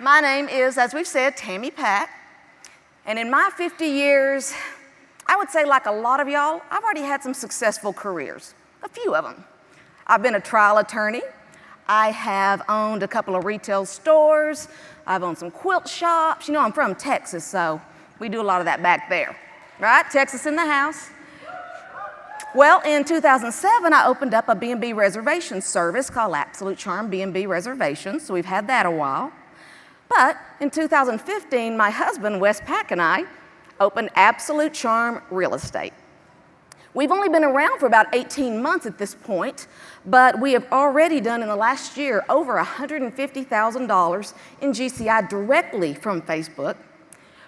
My name is, as we've said, Tammy Pat. And in my 50 years, I would say like a lot of y'all, I've already had some successful careers, a few of them. I've been a trial attorney. I have owned a couple of retail stores. I've owned some quilt shops. You know, I'm from Texas, so we do a lot of that back there, right? Texas in the house. Well, in 2007, I opened up a B&B reservation service called Absolute Charm B&B Reservations, so we've had that a while. But in 2015, my husband, Wes Pack, and I opened Absolute Charm Real Estate. We've only been around for about 18 months at this point, but we have already done in the last year over $150,000 in GCI directly from Facebook.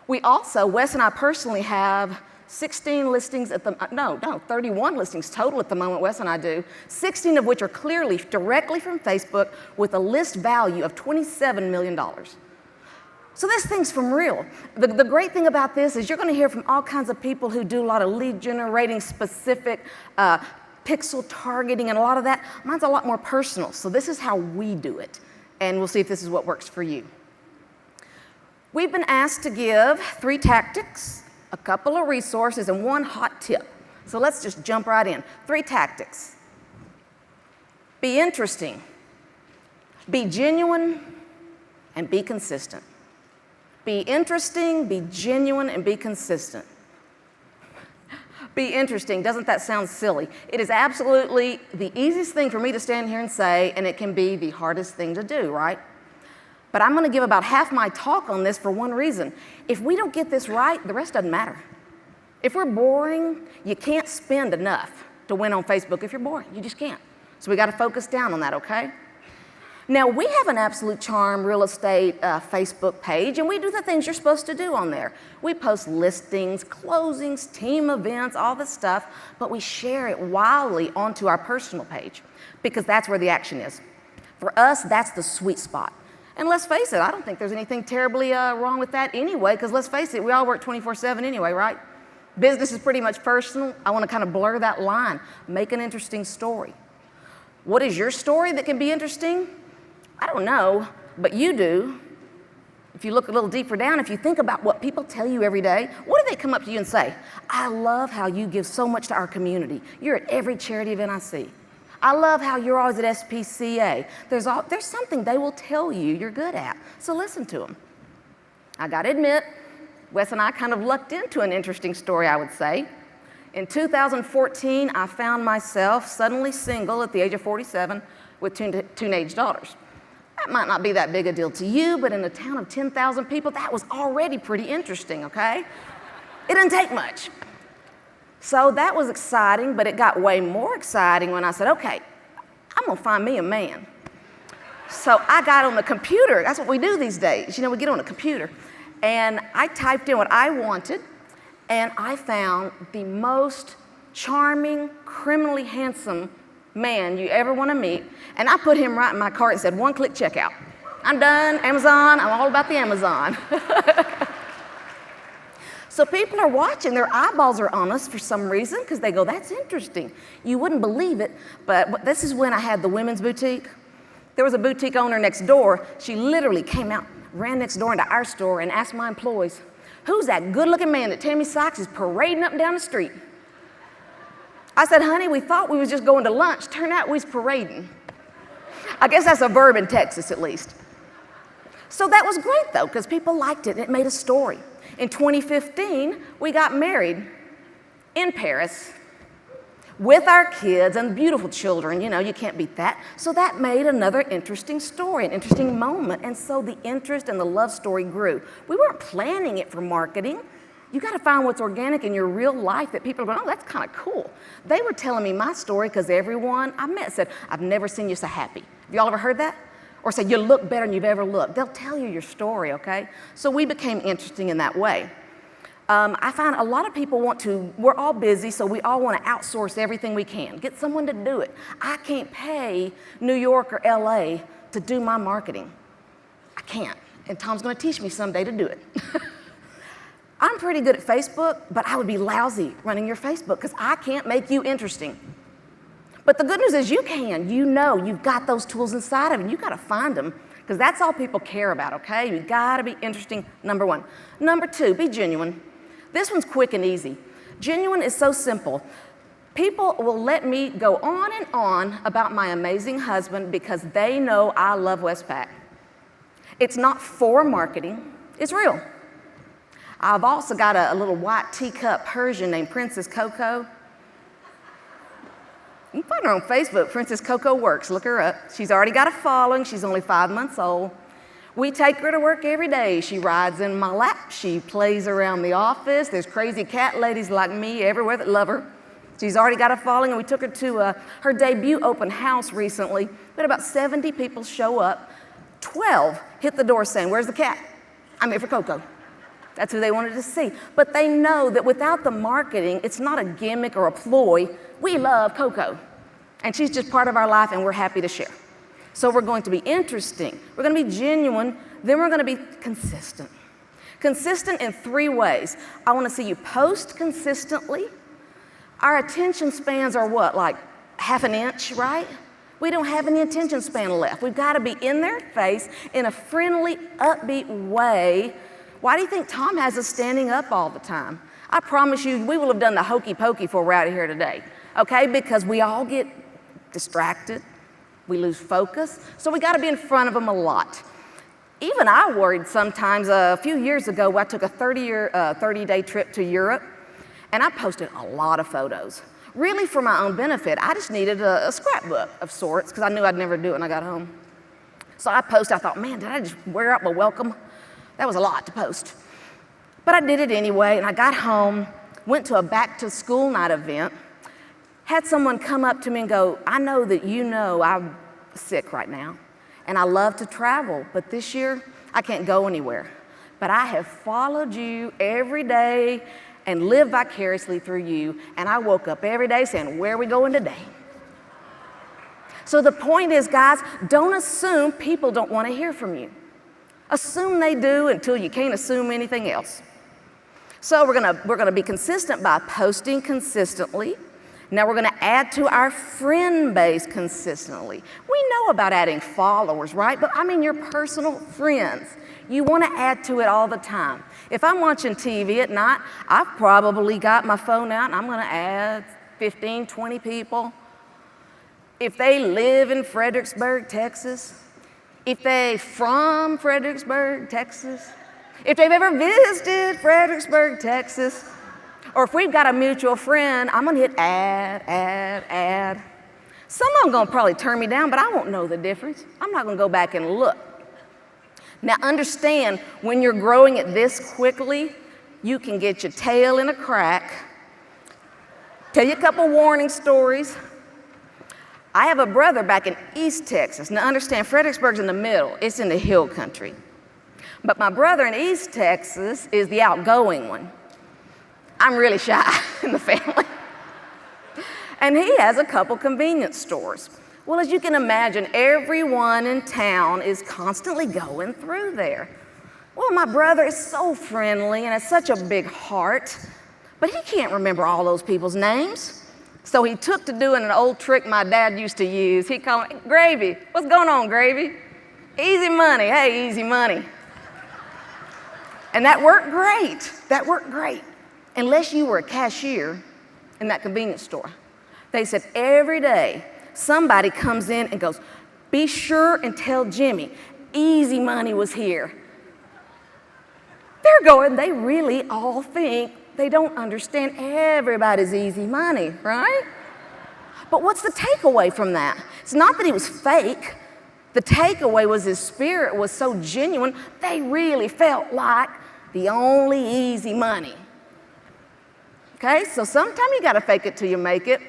We also, Wes and I personally have 16 listings at the, 31 listings total at the moment, Wes and I do, 16 of which are clearly directly from Facebook with a list value of $27 million. So this thing's from real. The great thing about this is you're going to hear from all kinds of people who do a lot of lead generating, specific pixel targeting and a lot of that. Mine's a lot more personal, so this is how we do it, and we'll see if this is what works for you. We've been asked to give 3 tactics, a couple of resources, and 1 hot tip. So let's just jump right in. 3 tactics. Be interesting, be genuine, and be consistent. Be interesting, be genuine, and be consistent. Be interesting, doesn't that sound silly? It is absolutely the easiest thing for me to stand here and say, and it can be the hardest thing to do, right? But I'm gonna give about half my talk on this for one reason. If we don't get this right, the rest doesn't matter. If we're boring, you can't spend enough to win on Facebook if you're boring, you just can't. So we gotta focus down on that, okay? Now, we have an Absolute Charm Real Estate Facebook page, and we do the things you're supposed to do on there. We post listings, closings, team events, all this stuff, but we share it wildly onto our personal page because that's where the action is. For us, that's the sweet spot. And let's face it, I don't think there's anything terribly wrong with that anyway, because let's face it, we all work 24/7 anyway, right? Business is pretty much personal. I want to kind of blur that line, make an interesting story. What is your story that can be interesting? I don't know, but you do. If you look a little deeper down, if you think about what people tell you every day, what do they come up to you and say? I love how you give so much to our community. You're at every charity event I see. I love how you're always at SPCA. There's something they will tell you you're good at, so listen to them. I gotta admit, Wes and I kind of lucked into an interesting story, I would say. In 2014, I found myself suddenly single at the age of 47 with 2 teenage daughters. That might not be that big a deal to you, but in a town of 10,000 people, that was already pretty interesting, okay? It didn't take much. So that was exciting, but it got way more exciting when I said, okay, I'm gonna find me a man. So I got on the computer, that's what we do these days, you know, we get on a computer, and I typed in what I wanted, and I found the most charming, criminally handsome man you ever want to meet, and I put him right in my cart and said, 1-click checkout. I'm done, Amazon, I'm all about the Amazon. So people are watching, their eyeballs are on us for some reason, because they go, that's interesting. You wouldn't believe it, but this is when I had the women's boutique. There was a boutique owner next door. She literally came out, ran next door into our store and asked my employees, who's that good-looking man that Tammy Sykes is parading up and down the street? I said, honey, we thought we was just going to lunch. Turned out we was parading. I guess that's a verb in Texas, at least. So that was great, though, because people liked it, and it made a story. In 2015, we got married in Paris with our kids and beautiful children. You know, you can't beat that. So that made another interesting story, an interesting moment, and so the interest and the love story grew. We weren't planning it for marketing. You got to find what's organic in your real life that people are going, oh, that's kind of cool. They were telling me my story because everyone I met said, I've never seen you so happy. Have y'all ever heard that? Or say, you look better than you've ever looked. They'll tell you your story, okay? So we became interesting in that way. I find a lot of people we're all busy, so we all want to outsource everything we can. Get someone to do it. I can't pay New York or LA to do my marketing. I can't, and Tom's going to teach me someday to do it. I'm pretty good at Facebook, but I would be lousy running your Facebook because I can't make you interesting. But the good news is you can. You know you've got those tools inside of you, and you've got to find them because that's all people care about, okay? You gotta be interesting, number one. Number two, be genuine. This one's quick and easy. Genuine is so simple. People will let me go on and on about my amazing husband because they know I love Westpac. It's not for marketing, it's real. I've also got a little white teacup Persian named Princess Coco. You can find her on Facebook, Princess Coco Works, look her up. She's already got a following, she's only 5 months old. We take her to work every day. She rides in my lap, she plays around the office. There's crazy cat ladies like me everywhere that love her. She's already got a following, and we took her to her debut open house recently. We had about 70 people show up. 12 hit the door saying, "Where's the cat? I'm here for Coco." That's who they wanted to see. But they know that without the marketing, it's not a gimmick or a ploy. We love Coco. And she's just part of our life, and we're happy to share. So we're going to be interesting. We're going to be genuine. Then we're going to be consistent. Consistent in 3 ways. I want to see you post consistently. Our attention spans are what, like half an inch, right? We don't have any attention span left. We've got to be in their face in a friendly, upbeat way. Why do you think Tom has us standing up all the time? I promise you, we will have done the hokey pokey before we're out of here today, okay? Because we all get distracted, we lose focus, so we got to be in front of them a lot. Even I worried sometimes. A few years ago, I took a 30-day trip to Europe, and I posted a lot of photos, really for my own benefit. I just needed a scrapbook of sorts because I knew I'd never do it when I got home. So I thought, man, did I just wear out my welcome? That was a lot to post. But I did it anyway, and I got home, went to a back-to-school night event, had someone come up to me and go, "I know that you know I'm sick right now, and I love to travel, but this year I can't go anywhere. But I have followed you every day and lived vicariously through you, and I woke up every day saying, 'Where are we going today?'" So the point is, guys, don't assume people don't want to hear from you. Assume they do until you can't assume anything else. So we're gonna be consistent by posting consistently. Now we're gonna add to our friend base consistently. We know about adding followers, right? But I mean your personal friends. You wanna add to it all the time. If I'm watching TV at night, I've probably got my phone out and I'm gonna add 15, 20 people. If they live in Fredericksburg, Texas, if they're from Fredericksburg, Texas, if they've ever visited Fredericksburg, Texas, or if we've got a mutual friend, I'm gonna hit add. Some of them gonna probably turn me down, but I won't know the difference. I'm not gonna go back and look. Now understand, when you're growing it this quickly, you can get your tail in a crack. Tell you a couple warning stories. I have a brother back in East Texas. Now understand, Fredericksburg's in the middle. It's in the hill country. But my brother in East Texas is the outgoing one. I'm really shy in the family. And he has a couple convenience stores. Well, as you can imagine, everyone in town is constantly going through there. Well, my brother is so friendly and has such a big heart, but he can't remember all those people's names. So he took to doing an old trick my dad used to use. He called me, "Gravy, what's going on, Gravy? Easy money, hey, easy money." And that worked great. Unless you were a cashier in that convenience store. They said every day somebody comes in and goes, "Be sure and tell Jimmy, easy money was here." They're going, they really all think they don't understand everybody's easy money, right? But what's the takeaway from that? It's not that he was fake. The takeaway was his spirit was so genuine, they really felt like the only easy money. Okay, so sometimes you gotta fake it till you make it.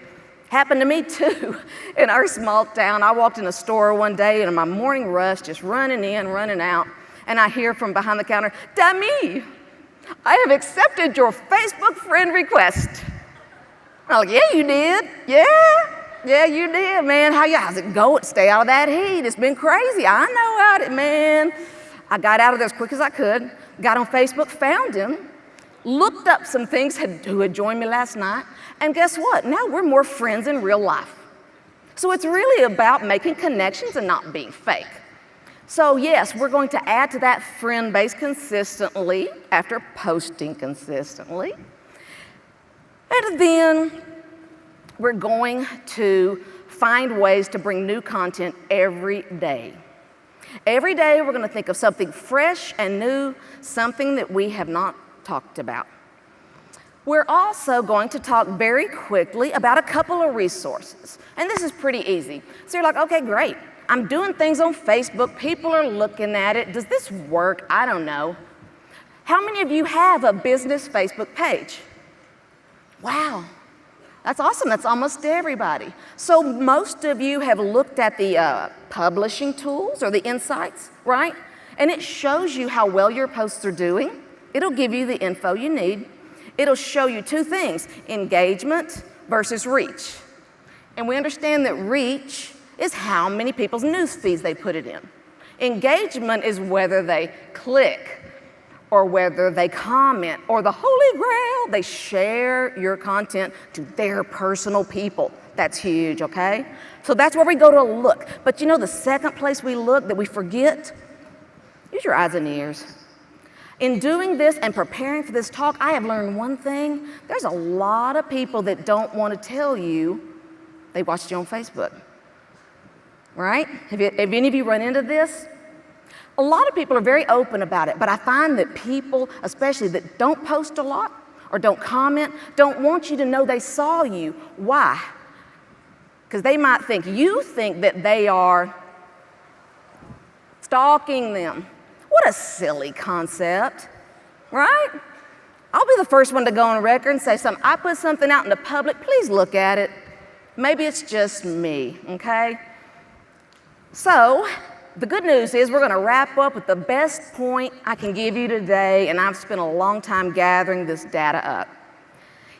Happened to me too in our small town. I walked in a store one day and in my morning rush, just running in, running out, and I hear from behind the counter, "Dami, I have accepted your Facebook friend request." I'm like, "Yeah, you did. Yeah, you did, man. How's it going? Stay out of that heat. It's been crazy. I know about it, man." I got out of there as quick as I could, got on Facebook, found him, looked up some things who had joined me last night, and guess what? Now we're more friends in real life. So it's really about making connections and not being fake. So yes, we're going to add to that friend base consistently after posting consistently. And then we're going to find ways to bring new content every day. Every day we're going to think of something fresh and new, something that we have not talked about. We're also going to talk very quickly about a couple of resources. And this is pretty easy. So you're like, okay, great. I'm doing things on Facebook. People are looking at it. Does this work? I don't know. How many of you have a business Facebook page? Wow. That's awesome. That's almost everybody. So most of you have looked at the publishing tools or the insights, right? And it shows you how well your posts are doing. It'll give you the info you need. It'll show you two things, engagement versus reach. And we understand that reach is how many people's news feeds they put it in. Engagement is whether they click or whether they comment, or the holy grail, they share your content to their personal people. That's huge, okay? So that's where we go to look. But you know the second place we look that we forget? Use your eyes and ears. In doing this and preparing for this talk, I have learned one thing. There's a lot of people that don't want to tell you they watched you on Facebook, right? Have any of you run into this? A lot of people are very open about it, but I find that people, especially that don't post a lot or don't comment, don't want you to know they saw you. Why? Because they might think you think that they are stalking them. What a silly concept, right? I'll be the first one to go on record and say something. I put something out in the public, please look at it. Maybe it's just me, okay? So, the good news is we're going to wrap up with the best point I can give you today, and I've spent a long time gathering this data up.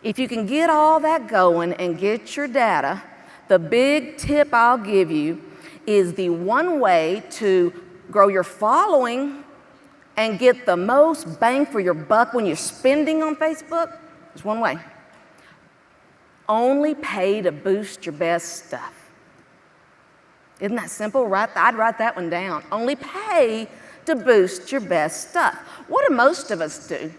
If you can get all that going and get your data, the big tip I'll give you is the one way to grow your following and get the most bang for your buck when you're spending on Facebook. There's one way. Only pay to boost your best stuff. Isn't that simple? I'd write that one down. Only pay to boost your best stuff. What do most of us do?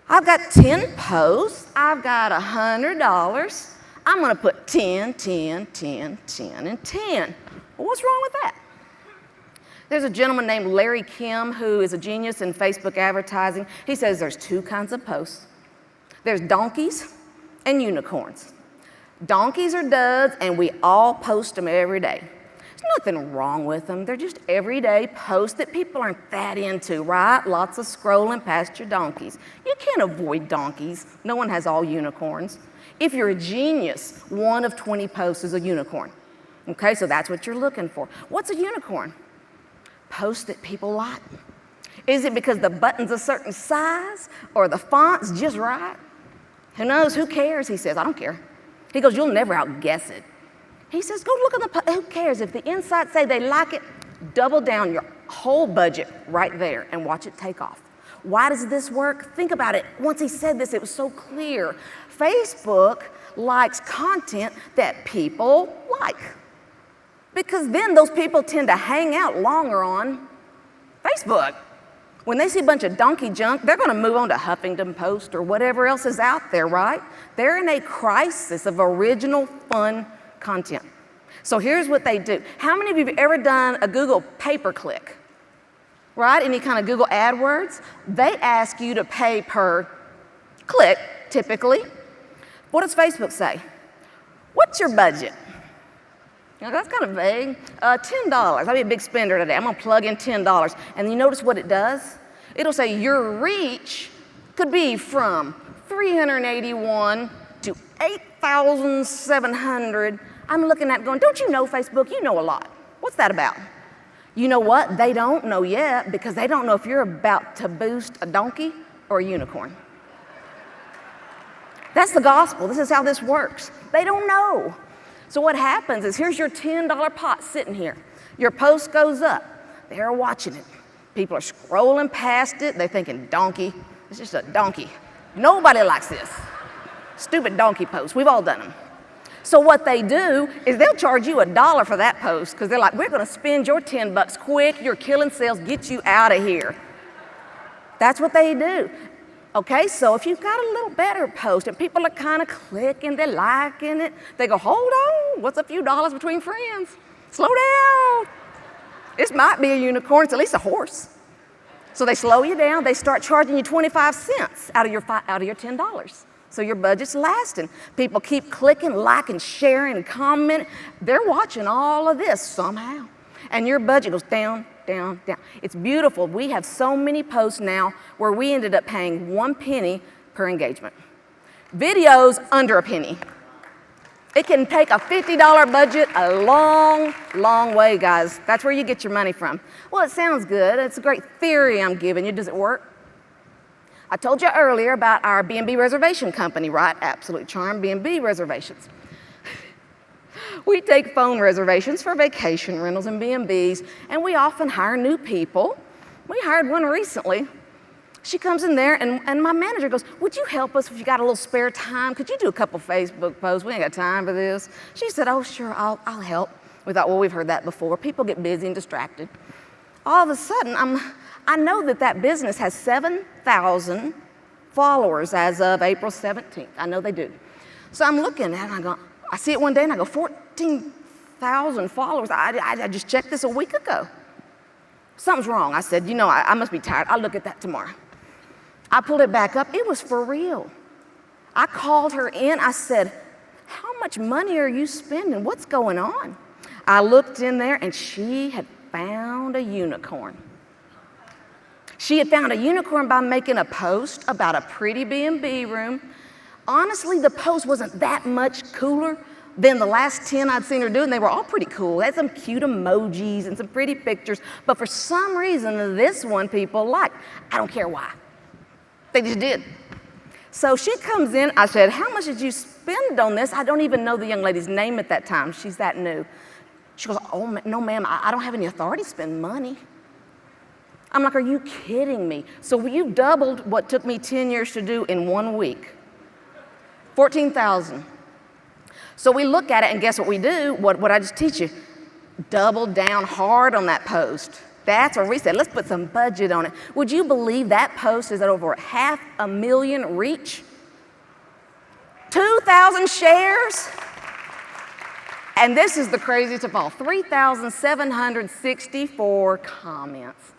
I've got 10 posts. I've got $100. I'm going to put 10, 10, 10, 10, and 10. Well, what's wrong with that? There's a gentleman named Larry Kim who is a genius in Facebook advertising. He says there's two kinds of posts. There's donkeys and unicorns. Donkeys are duds, and we all post them every day. There's nothing wrong with them. They're just everyday posts that people aren't that into, right? Lots of scrolling past your donkeys. You can't avoid donkeys. No one has all unicorns. If you're a genius, 1 of 20 posts is a unicorn. Okay, so that's what you're looking for. What's a unicorn? Posts that people like. Is it because the button's a certain size or the font's just right? Who knows? Who cares? He says, I don't care. He goes, you'll never outguess it. He says, go look at who cares? If the insights say they like it, double down your whole budget right there and watch it take off. Why does this work? Think about it. Once he said this, it was so clear. Facebook likes content that people like. Because then those people tend to hang out longer on Facebook. When they see a bunch of donkey junk, they're going to move on to Huffington Post or whatever else is out there, right? They're in a crisis of original, fun content. So here's what they do. How many of you have ever done a Google pay-per-click? Right? Any kind of Google AdWords? They ask you to pay per click, typically. What does Facebook say? What's your budget? You know, that's kind of vague. $10. I'll be a big spender today. I'm going to plug in $10. And you notice what it does? It'll say your reach could be from 381 to 8,700. I'm looking at it going, don't you know Facebook? You know a lot. What's that about? You know what? They don't know yet because they don't know if you're about to boost a donkey or a unicorn. That's the gospel. This is how this works. They don't know. So what happens is here's your $10 pot sitting here. Your post goes up. They're watching it. People are scrolling past it. They're thinking, donkey. It's just a donkey. Nobody likes this. Stupid donkey post. We've all done them. So what they do is they'll charge you $1 for that post because they're like, we're going to spend your 10 bucks quick. You're killing sales. Get you out of here. That's what they do. Okay, so if you've got a little better post and people are kind of clicking, they're liking it, they go, hold on, what's a few dollars between friends? Slow down. This might be a unicorn, it's at least a horse. So they slow you down, they start charging you 25 cents out of your $10. So your budget's lasting. People keep clicking, liking, sharing, and commenting. They're watching all of this somehow. And your budget goes down, down, down. It's beautiful. We have so many posts now where we ended up paying 1 penny per engagement. Videos under a penny. It can take a $50 budget a long, long way, guys. That's where you get your money from. Well, it sounds good. It's a great theory I'm giving you. Does it work? I told you earlier about our B&B reservation company, right? Absolute Charm B&B reservations. We take phone reservations for vacation rentals and B&Bs, and we often hire new people. We hired one recently. She comes in there, and my manager goes, would you help us if you got a little spare time? Could you do a couple Facebook posts? We ain't got time for this. She said, oh, sure, I'll help. We thought, well, we've heard that before. People get busy and distracted. All of a sudden, I know that business has 7,000 followers as of April 17th. I know they do. So I'm looking at it, and I see it one day, and I go, 14,000 followers. I just checked this a week ago. Something's wrong. I said, I must be tired. I'll look at that tomorrow. I pulled it back up. It was for real. I called her in. I said, how much money are you spending? What's going on? I looked in there, and she had found a unicorn. She had found a unicorn by making a post about a pretty B&B room. Honestly, the post wasn't that much cooler than the last 10 I'd seen her do, and they were all pretty cool. They had some cute emojis and some pretty pictures, but for some reason, this one people liked. I don't care why. They just did. So she comes in. I said, how much did you spend on this? I don't even know the young lady's name at that time. She's that new. She goes, oh, no, ma'am, I don't have any authority to spend money. I'm like, are you kidding me? So you doubled what took me 10 years to do in 1 week. 14,000. So we look at it, and guess what we do? What I just teach you? Double down hard on that post. That's what we said. Let's put some budget on it. Would you believe that post is at over 500,000 reach? 2,000 shares? And this is the craziest of all, 3,764 comments.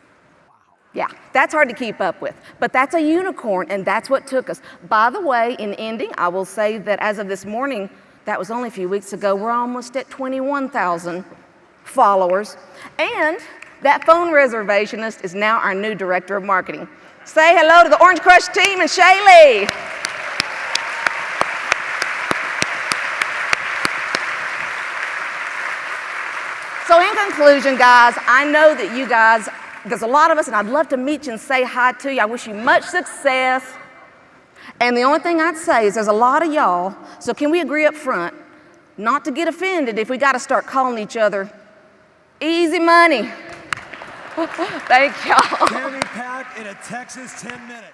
Yeah, that's hard to keep up with, but that's a unicorn, and that's what took us. By the way, in ending, I will say that as of this morning, that was only a few weeks ago, we're almost at 21,000 followers, and that phone reservationist is now our new director of marketing. Say hello to the Orange Crush team and Shaylee. So in conclusion, guys, I know that you guys, there's a lot of us, and I'd love to meet you and say hi to you. I wish you much success. And the only thing I'd say is there's a lot of y'all, so can we agree up front not to get offended if we got to start calling each other easy money? Thank y'all. Ferry Pack in a Texas 10-minute.